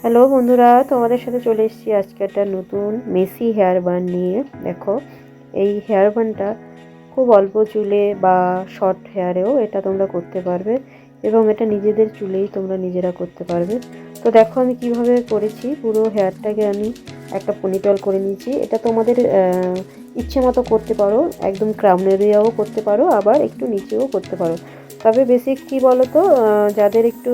Hello বন্ধুরা, তোমাদের সাথে চলে এসেছি আজকে একটা নতুন মেসি হেয়ার বান নিয়ে। দেখো, এই হেয়ার বানটা খুব অল্প চুলে বা শর্ট হেয়ারেও এটা তোমরা করতে পারবে এবং এটা নিজেদের চুলেই তোমরা নিজেরা করতে পারবে। তো দেখো আমি কিভাবে করেছি। পুরো হেয়ারটাকে আমি একটা পনিটেল করে নিয়েছি। এটা তোমাদের ইচ্ছে মতো করতে পারো, একদম ক্রাউন এরিয়াও করতে পারো, আবার একটু নিচেও করতে পারো। তবে বেসিক কী বলো তো, যাদের একটু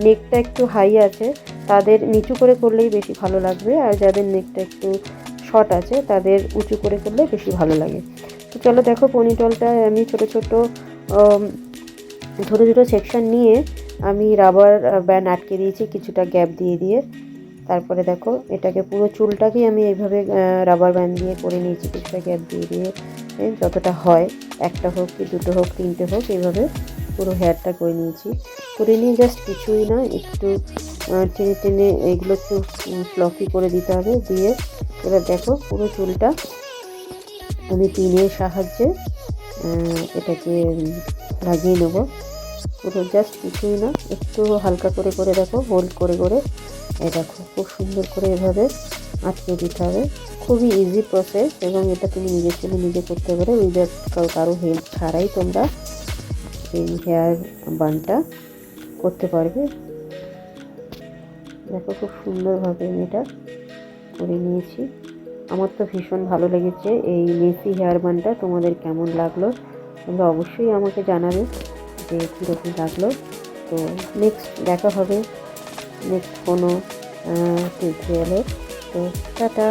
নেকটা একটু হাই আছে তাদের নিচু করে করলেই বেশি ভালো লাগবে, আর যাদের নেকটা একটু শর্ট আছে তাদের উঁচু করে করলে বেশি ভালো লাগে। তো চলো দেখো, পনিটলটা আমি ছোট ছোট ছোটো ছোটো সেকশন নিয়ে আমি রাবার ব্যান্ড আটকে দিয়েছি কিছুটা গ্যাপ দিয়ে দিয়ে। তারপরে দেখো, এটাকে পুরো চুলটাকেই আমি এইভাবে রাবার ব্যান্ড দিয়ে করে নিয়েছি কিছুটা গ্যাপ দিয়ে দিয়ে। যতটা হয়, একটা হোক কি দুটো হোক তিনটে হোক, এইভাবে পুরো হেয়ারটা করে নিয়েছি। করে নিয়ে জাস্ট কিছুই না, একটু টেনে টেনে এগুলো একটু ফ্লফি করে দিতে হবে। দিয়ে এবার দেখো, পুরো চুলটা আমি পিনের সাহায্যে এটাকে লাগিয়ে নেব। পুরো জাস্ট কিছুই না, একটু হালকা করে করে দেখো, হোল্ড করে করে এই দেখো খুব সুন্দর করে এভাবে আটকে দিতে হবে। খুবই ইজি প্রসেস এবং এটা তুমি নিজের জন্য নিজে করতে পারো, উইদাউট কারো হেল্প ছাড়াই তোমরা এই হেয়ার বানটা করতে পারবে। দেখো খুব সুন্দরভাবে আমি এটা করে নিয়েছি। আমার তো ভীষণ ভালো লেগেছে এই মেসি হেয়ার বানটা। তোমাদের কেমন লাগলো তোমরা অবশ্যই আমাকে জানাবে যে কীরকম লাগলো। তো নেক্সট দেখা হবে নেক্সট কোনো টিউটোরিয়ালে। তো টাটা।